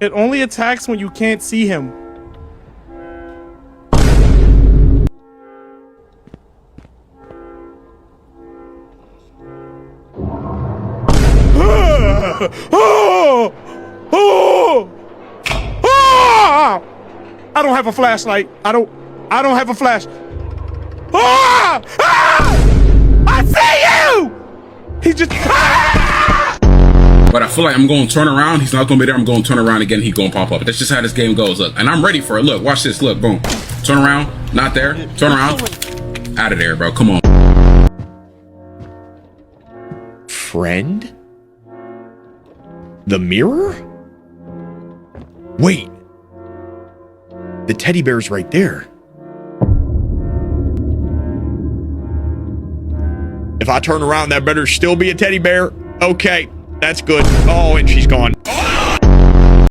It only attacks when you can't see him. I don't have a flashlight. I don't have a flash. I see you! He just... But I feel like I'm going to turn around. He's not going to be there. I'm going to turn around again. He's going to pop up. That's just how this game goes. Look, and I'm ready for it. Look, watch this. Look, boom. Turn around. Not there. Turn around. Out of there, bro. Come on. Friend? The mirror? Wait. The teddy bear's right there. If I turn around, that better still be a teddy bear. Okay, that's good. Oh, and she's gone.